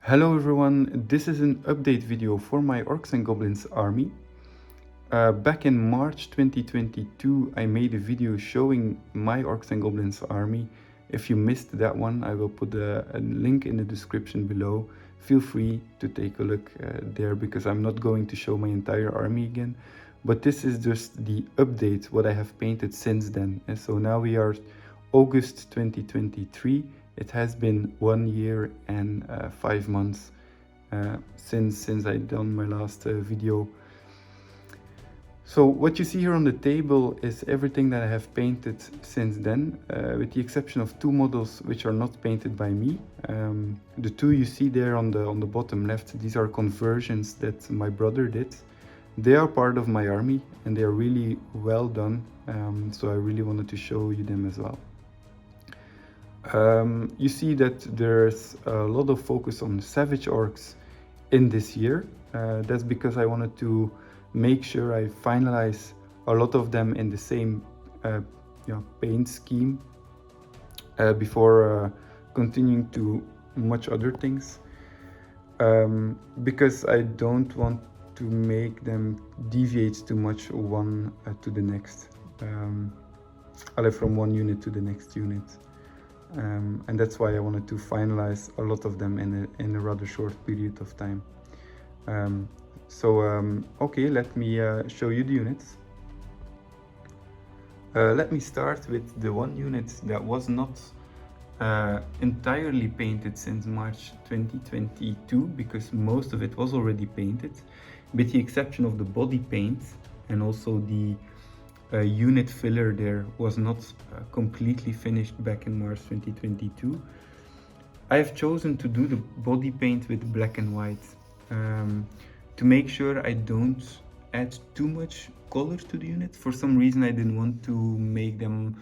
Hello everyone, this is an update video for my Orcs and Goblins army. Back in March 2022 I made a video showing my Orcs and Goblins army. If you missed that one, I will put a link in the description below. Feel free to take a look there, because I'm not going to show my entire army again. But this is just the update, what I have painted since then. And so now we are August 2023. It has been 1 year and 5 months since I done my last video. So what you see here on the table is everything that I have painted since then, with the exception of 2 models which are not painted by me. The 2 you see there on the bottom left, these are conversions that my brother did. They are part of my army and they are really well done, so I really wanted to show you them as well. You see that there's a lot of focus on savage orcs in this year. That's because I wanted to make sure I finalize a lot of them in the same paint scheme before continuing to much other things, because I don't want to make them deviate too much one to the next, from one unit to the next unit. And that's why I wanted to finalize a lot of them in a rather short period of time. Okay, let me show you the units. Let me start with the one unit that was not entirely painted since March 2022, because most of it was already painted, with the exception of the body paint, and also the unit filler there was not completely finished back in March 2022. I have chosen to do the body paint with black and white to make sure I don't add too much color to the unit. For some reason I didn't want to make them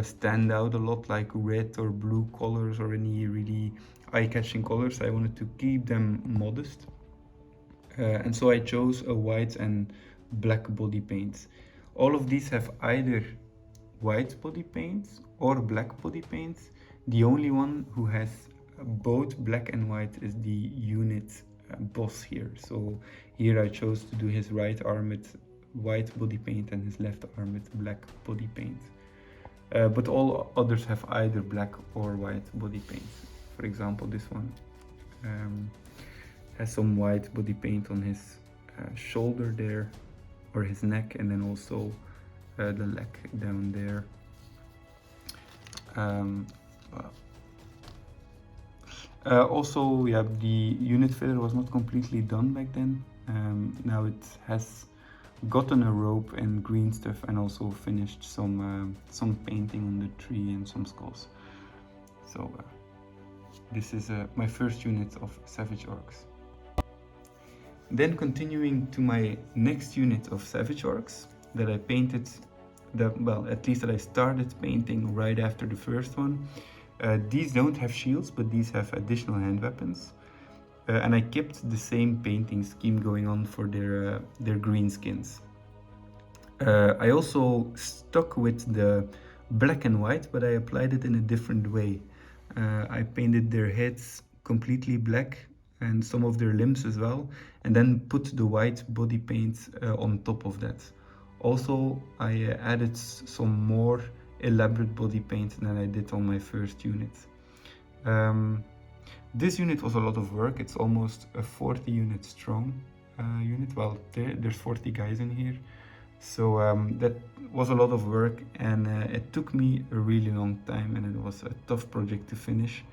stand out a lot, like red or blue colors or any really eye-catching colors. I wanted to keep them modest, and so I chose a white and black body paint. All of these have either white body paints or black body paints. The only one who has both black and white is the unit boss here. So here I chose to do his right arm with white body paint and his left arm with black body paint. But all others have either black or white body paint. For example, this one has some white body paint on his shoulder there, or his neck, and then also the leg down there. Also, yeah, the unit filler was not completely done back then. Now it has gotten a rope and green stuff, and also finished some painting on the tree and some skulls. So this is my first unit of Savage Orcs. Then continuing to my next unit of Savage Orcs that I painted, at least that I started painting right after the first one. These don't have shields, but these have additional hand weapons. And I kept the same painting scheme going on for their green skins. I also stuck with the black and white, but I applied it in a different way. I painted their heads completely black and some of their limbs as well, and then put the white body paint on top of that. Also, I added some more elaborate body paint than I did on my first unit. This unit was a lot of work. It's almost a 40 unit strong unit. Well, there's 40 guys in here, so that was a lot of work, and it took me a really long time, and it was a tough project to finish.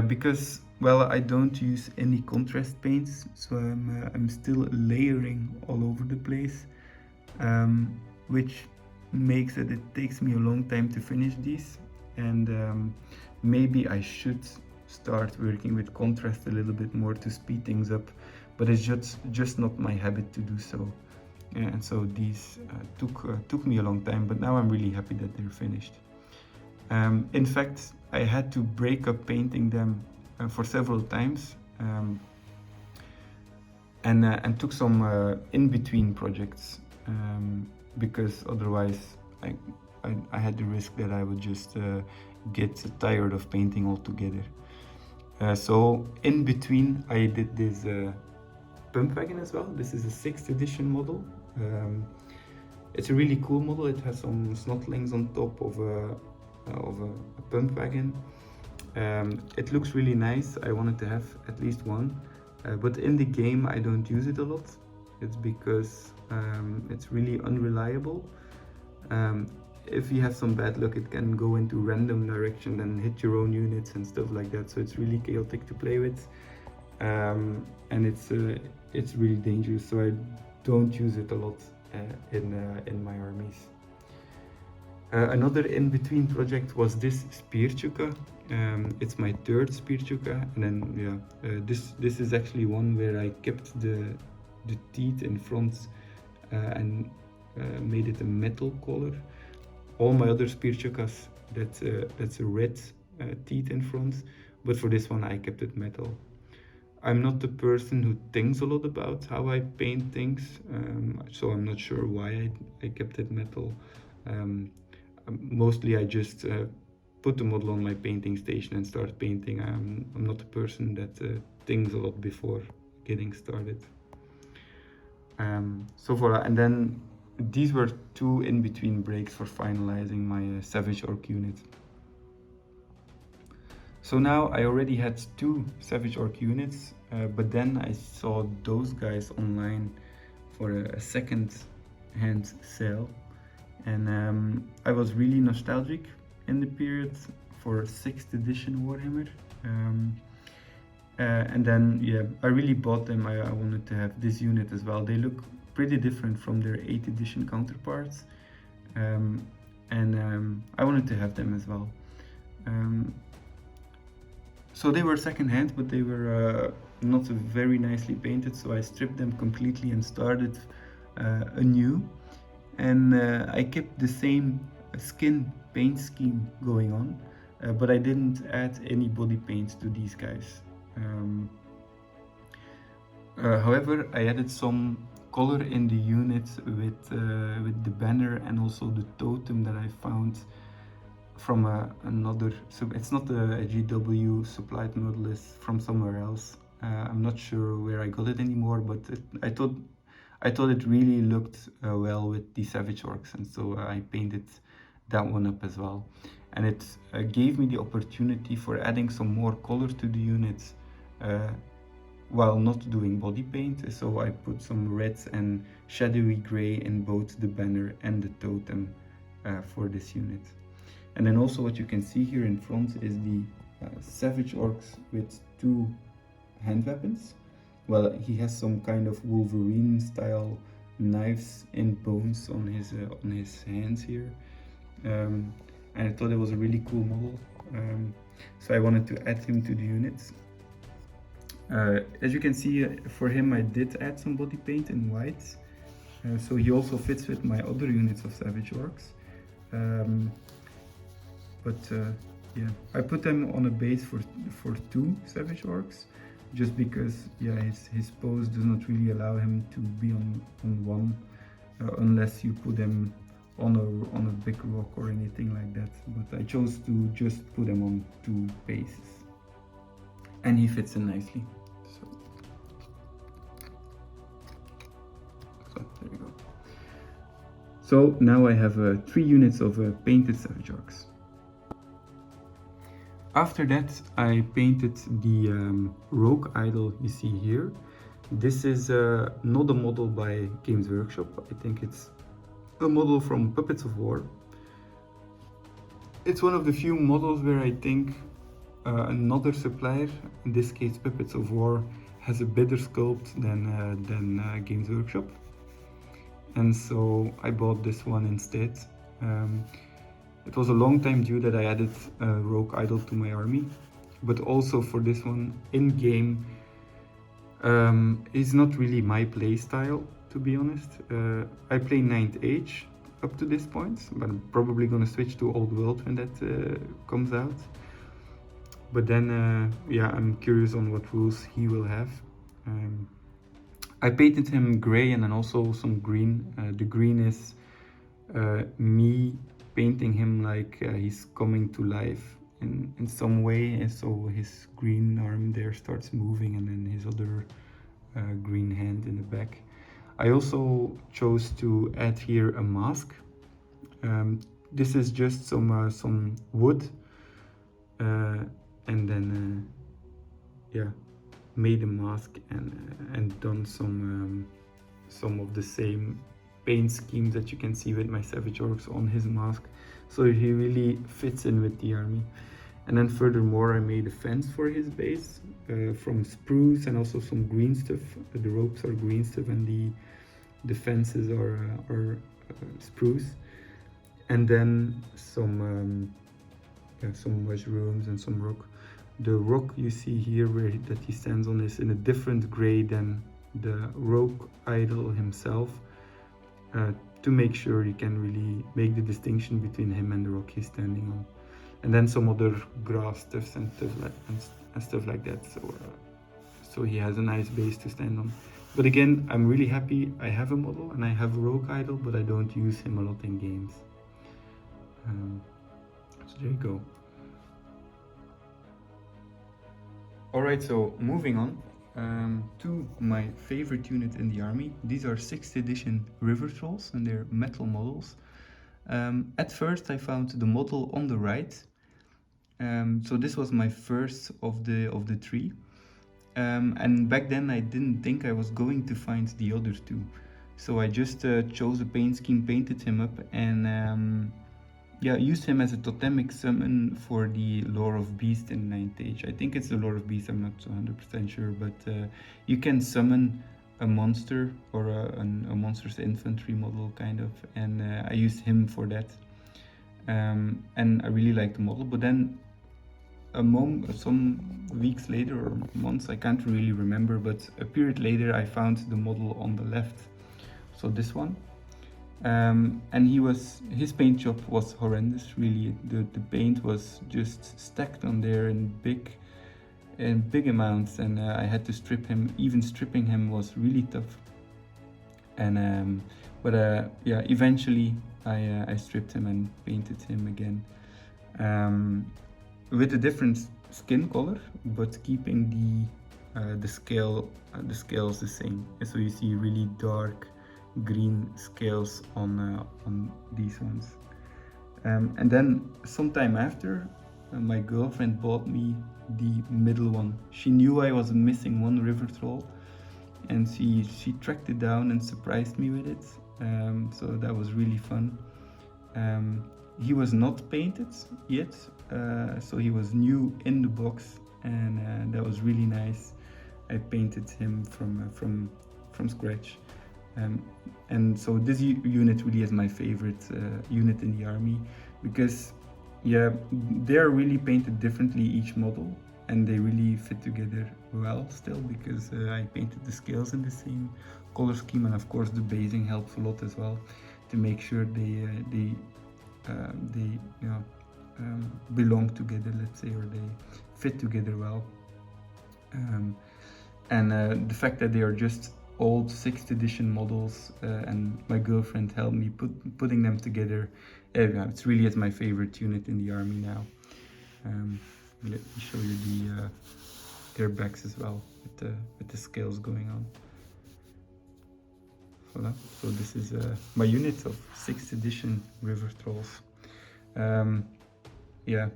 Because, well, I don't use any contrast paints, so I'm still layering all over the place, which makes it takes me a long time to finish these. And maybe I should start working with contrast a little bit more to speed things up, but it's just not my habit to do so. And so these took me a long time, but now I'm really happy that they're finished. In fact, I had to break up painting them for several times, and took some in-between projects, because otherwise I had the risk that I would just get tired of painting altogether. So in between I did this pump wagon as well. This is a 6th edition model. It's a really cool model. It has some snotlings on top of a pump wagon. It looks really nice. I wanted to have at least one, but in the game I don't use it a lot. It's because it's really unreliable. If you have some bad luck, it can go into random direction and hit your own units and stuff like that. So it's really chaotic to play with, and it's really dangerous. So I don't use it a lot in my armies. Another in-between project was this spear chuka. It's my 3rd spear chuka, and then this is actually one where I kept the teeth in front and made it a metal color. All my other spear chukas, that's a red teeth in front, but for this one I kept it metal. I'm not the person who thinks a lot about how I paint things, so I'm not sure why I kept it metal. Mostly I just put the model on my painting station and start painting. I'm not a person that thinks a lot before getting started. So voilà, and then these were 2 in-between breaks for finalizing my Savage Orc unit. So now I already had 2 Savage Orc units, but then I saw those guys online for a second-hand sale, and I was really nostalgic in the period for 6th edition Warhammer. And then I really bought them. I wanted to have this unit as well. They look pretty different from their 8th edition counterparts, and I wanted to have them as well. So they were second-hand, but they were not very nicely painted, so I stripped them completely and started anew. And I kept the same skin paint scheme going on, but I didn't add any body paint to these guys. However, I added some color in the unit with the banner and also the totem that I found from another, so it's not a GW supplied model, it's from somewhere else. I'm not sure where I got it anymore, but I thought it really looked well with the Savage Orcs, and so I painted that one up as well. And it gave me the opportunity for adding some more color to the units while not doing body paint. So I put some reds and shadowy gray in both the banner and the totem for this unit. And then also what you can see here in front is the Savage Orcs with 2 hand weapons. Well, he has some kind of Wolverine style knives and bones on his hands here, and I thought it was a really cool model, so I wanted to add him to the units. As you can see, for him I did add some body paint in white, so he also fits with my other units of Savage Orcs. Yeah, I put them on a base for 2 Savage Orcs, just because his pose does not really allow him to be on one, unless you put him on a big rock or anything like that. But I chose to just put him on 2 bases, and he fits in nicely. So there you go. So now I have 3 units of painted Savage Orcs. After that, I painted the Rogue Idol you see here. This is not a model by Games Workshop. I think it's a model from Puppets of War. It's one of the few models where I think another supplier, in this case Puppets of War, has a better sculpt than Games Workshop. And so I bought this one instead. It was a long time due that I added Rogue Idol to my army, but also for this one, in-game, is not really my play style, to be honest. I play 9th Age up to this point, but I'm probably gonna switch to Old World when that comes out. But then, I'm curious on what rules he will have. I painted him gray and then also some green. The green is me painting him like he's coming to life in some way, and so his green arm there starts moving, and then his other green hand in the back. I also chose to add here a mask. This is just some wood, and then yeah, made a mask and done some of the same paint schemes that you can see with my Savage Orcs on his mask, so he really fits in with the army. And then furthermore, I made a fence for his base from spruce and also some green stuff. The ropes are green stuff and the fences are spruce. And then some mushrooms and some rock. The rock you see here that he stands on is in a different gray than the rogue idol himself, to make sure you can really make the distinction between him and the rock he's standing on. And then some other grass stuff and stuff like that. So he has a nice base to stand on. But again, I'm really happy I have a model and I have a rogue idol, but I don't use him a lot in games. So there you go. Alright, so moving on to my favorite unit in the army. These are 6th edition river trolls and they're metal models. At first I found the model on the right. So this was my first of the three. And back then I didn't think I was going to find the other two. So I just chose a paint scheme, painted him up, and yeah, used him as a totemic summon for the Lore of Beast in 9th age. I think it's the Lore of Beast, I'm not 100% sure, but you can summon a monster or a monster's infantry model kind of, and I used him for that. And I really like the model, but then some weeks later or months, I can't really remember, but a period later I found the model on the left, so this one. And his paint job was horrendous, really. The paint was just stacked on there in big amounts, and I had to strip him. Even stripping him was really tough. And yeah, eventually I stripped him and painted him again, with a different skin color, but keeping the scales the same. So you see really dark green scales on these ones. And then sometime after, my girlfriend bought me the middle one. She knew I was missing one river troll, and she tracked it down and surprised me with it. So that was really fun. He was not painted yet, so he was new in the box, and that was really nice. I painted him from scratch. And so this unit really is my favorite unit in the army, because yeah, they're really painted differently, each model, and they really fit together well still, because I painted the scales in the same color scheme, and of course the basing helps a lot as well to make sure they belong together, let's say, or they fit together well. And the fact that they are just old 6th edition models, and my girlfriend helped me putting them together. It's really is my favorite unit in the army now. Let me show you their backs as well, with the scales going on. Voila. So this is my unit of 6th edition river trolls. Yeah,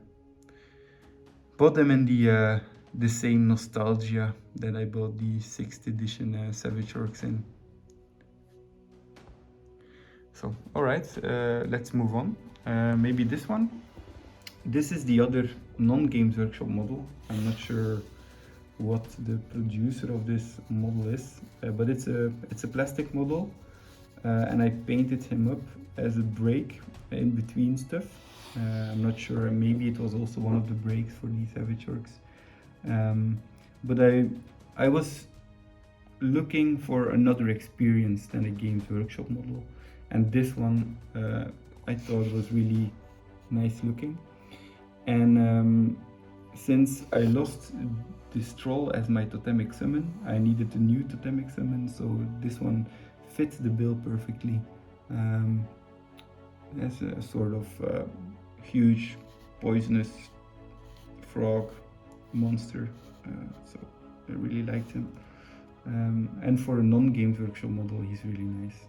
bought them in the same nostalgia that I bought the 6th edition Savage Orcs in. So, alright, let's move on. Maybe this one. This is the other non-Games Workshop model. I'm not sure what the producer of this model is, but it's a plastic model, and I painted him up as a break in between stuff. I'm not sure, maybe it was also one of the breaks for the Savage Orcs. But I was looking for another experience than a Games Workshop model, and this one I thought was really nice looking. And since I lost this troll as my totemic summon, I needed a new totemic summon, so this one fits the bill perfectly. As a sort of huge poisonous frog monster, so I really liked him. And for a non-Games Workshop model, he's really nice.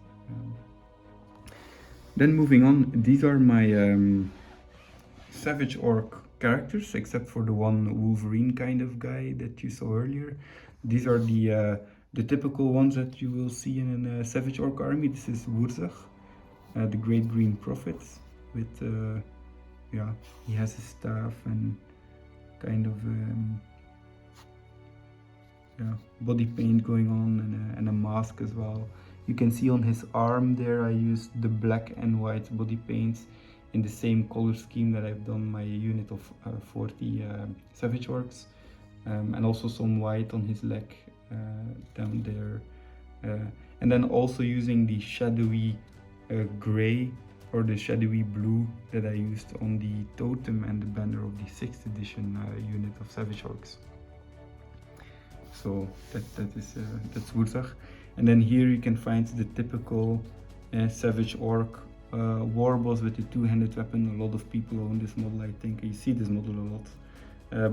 Then moving on, these are my Savage Orc characters, except for the one Wolverine kind of guy that you saw earlier. These are the typical ones that you will see in a Savage Orc army. This is Wurzach, the Great Green Prophet, with yeah, he has his staff and kind of yeah, body paint going on, and a mask as well. You can see on his arm there I used the black and white body paints in the same color scheme that I've done my unit of 40 Savage Orcs, and also some white on his leg down there, and then also using the shadowy gray or the shadowy blue that I used on the totem and the banner of the 6th edition unit of Savage Orcs. So that's Wurzach. And then here you can find the typical Savage Orc war boss with the two-handed weapon. A lot of people own this model, I think. You see this model a lot.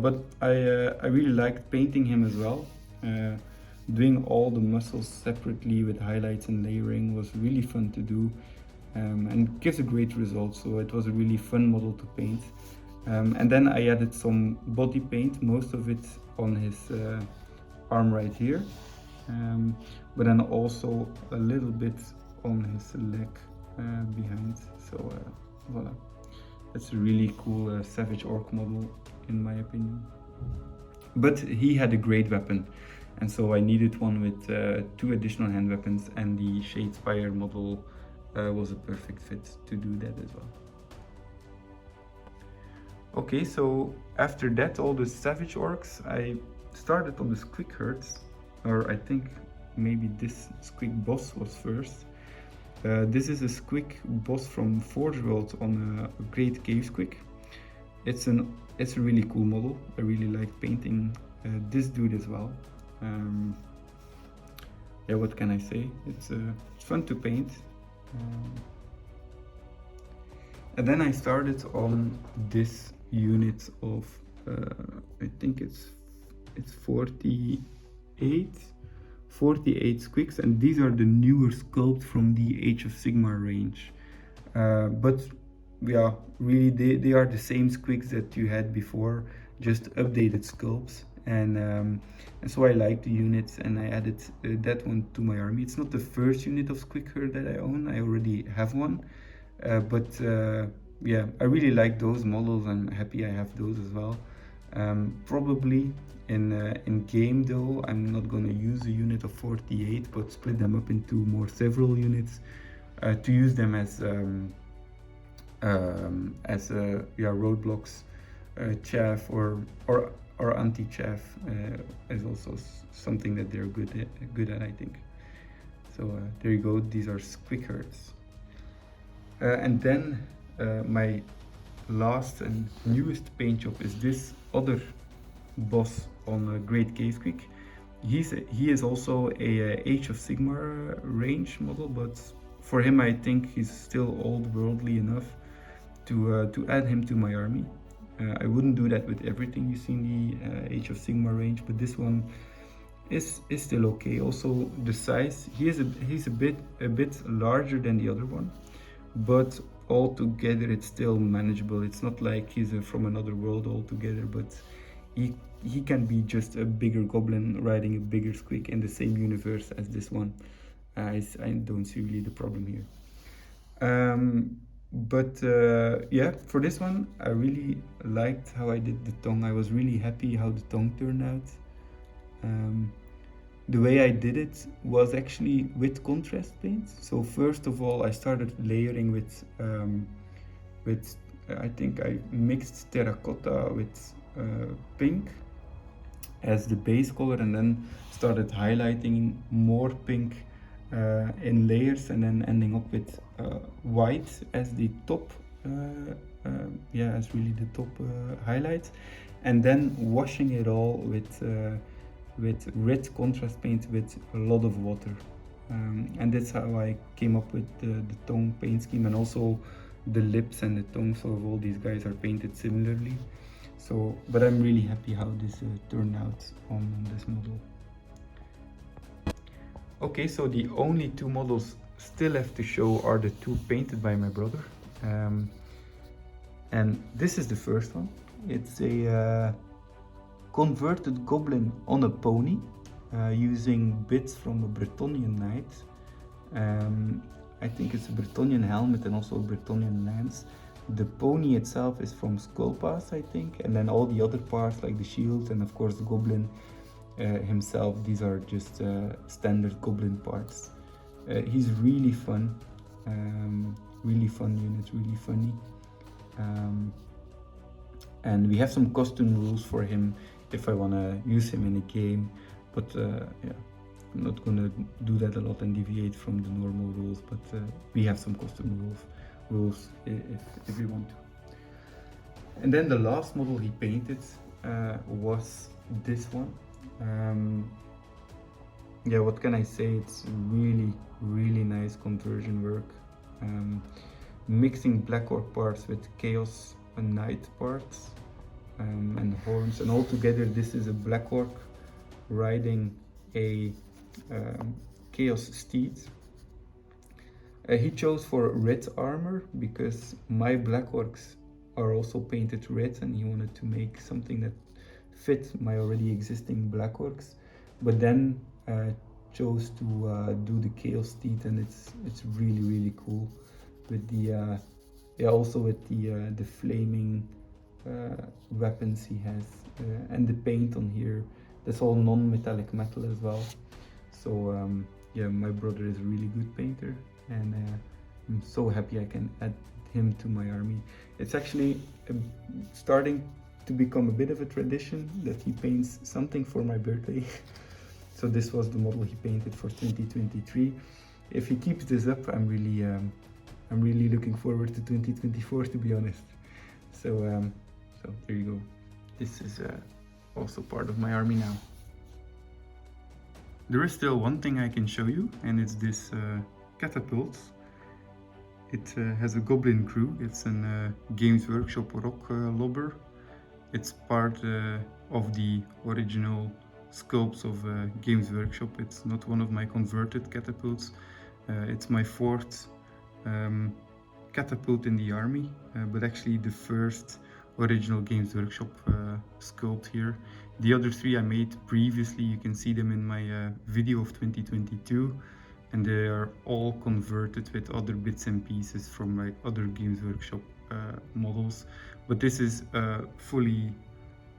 But I really liked painting him as well. Doing all the muscles separately with highlights and layering was really fun to do, and gives a great result. So it was a really fun model to paint. And then I added some body paint, most of it on his arm right here, but then also a little bit on his leg behind. So voila, that's a really cool Savage Orc model in my opinion. But he had a great weapon, and so I needed one with 2 additional hand weapons, and the Shadespire model was a perfect fit to do that as well. Okay, so after that, all the Savage Orcs, I started on the Squig herds, or I think maybe this Squig boss was first. This is a Squig boss from Forge World on a Great Cave Squig. It's a really cool model. I really like painting this dude as well. Yeah, what can I say? It's fun to paint. And then I started on this unit of I think it's 48 Squigs, and these are the newer sculpts from the Age of Sigmar range. But yeah, really they are the same Squigs that you had before, just updated sculpts. And so I like the units, and I added that one to my army. It's not the first unit of Squig herd that I own. I already have one, but yeah, I really like those models. I'm happy I have those as well. Probably in game though, I'm not going to use a unit of 48, but split them up into several units to use them as yeah, roadblocks, chaff or anti-chaff is also something that they're good at, I think. So there you go. These are Squig herds, and then my last and newest paint job is this other boss on a Great Cave Squig. He is also a Age of Sigmar range model, but for him I think he's still old worldly enough to add him to my army. I wouldn't do that with everything you see in the Age of Sigmar range, but this one is still okay. Also the size, he's a bit larger than the other one, but altogether it's still manageable. It's not like he's from another world altogether, but he can be just a bigger goblin riding a bigger Squig in the same universe as this one. I don't see really the problem here. But yeah, for this one I really liked how I did the tongue. I was really happy how the tongue turned out. The way I did it was actually with contrast paints. So first of all, I started layering with I think I mixed terracotta with pink as the base color, and then started highlighting more pink in layers, and then ending up with white as the top, yeah, as really the top highlight, and then washing it all with red contrast paint with a lot of water, and that's how I came up with the tongue paint scheme. And also the lips and the tongues of all these guys are painted similarly, So, but I'm really happy how this turned out on this model. Okay, so the only two models still left to show are the two painted by my brother. And this is the first one. It's a converted goblin on a pony, using bits from a Bretonnian knight. I think it's a Bretonnian helmet and also a Bretonnian lance. The pony itself is from Skullpass, I think, and then all the other parts like the shield and of course the goblin himself, these are just standard goblin parts. He's really fun, really fun unit, really funny. And we have some custom rules for him if I want to use him in a game, but yeah, I'm not gonna do that a lot and deviate from the normal rules, but we have some custom rules if we want to. And then the last model he painted was this one. Yeah, what can I say? It's really nice conversion work, mixing Black Orc parts with Chaos and Knight parts, and horns, and all together this is a Black Orc riding a Chaos steed. He chose for red armor because my Black Orcs are also painted red, and he wanted to make something that fit my already existing Black Orcs, but then chose to do the Chaos steed, and it's really cool with the yeah, also with the flaming weapons he has, and the paint on here, that's all non-metallic metal as well. So yeah, my brother is a really good painter, and I'm so happy I can add him to my army. It's actually starting to become a bit of a tradition that he paints something for my birthday. So this was the model he painted for 2023. If he keeps this up, I'm really looking forward to 2024, to be honest. So so there you go. This is also part of my army now. There is still one thing I can show you, and it's this catapult. It has a goblin crew. It's a Games Workshop rock lobber. It's part of the original sculpts of Games Workshop. It's not one of my converted catapults. It's my fourth catapult in the army, but actually the first original Games Workshop sculpt here. The other three I made previously. You can see them in my video of 2022, and they are all converted with other bits and pieces from my other Games Workshop models. But this is fully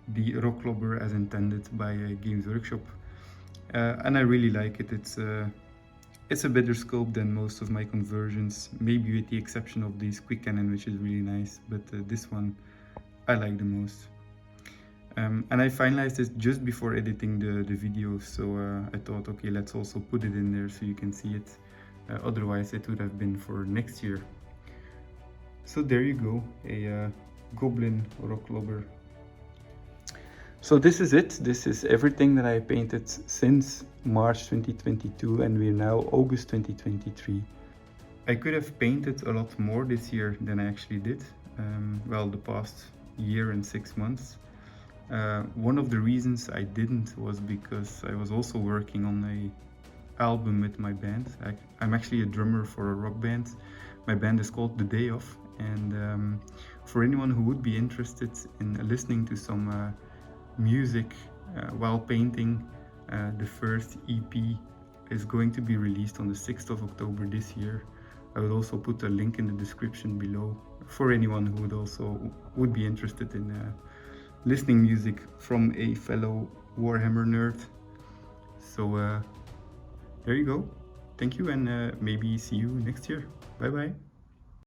the rock lobber as intended by Games Workshop, and I really like it. It's a better sculpt than most of my conversions, maybe with the exception of the Squig cannon, which is really nice, but this one I like the most. And I finalized this just before editing the video, so I thought, okay, let's also put it in there so you can see it. Otherwise it would have been for next year. So there you go, a Goblin rock lobber. So this is it. This is everything that I painted since March 2022, and we're now August 2023. I could have painted a lot more this year than I actually did. Well, the past year and 6 months. One of the reasons I didn't was because I was also working on an album with my band. I'm actually a drummer for a rock band. My band is called The Day Off, and for anyone who would be interested in listening to some music while painting, the first EP is going to be released on the 6th of October this year. I will also put a link in the description below for anyone who would be interested in listening music from a fellow Warhammer nerd. So there you go. Thank you, and maybe see you next year. Bye bye.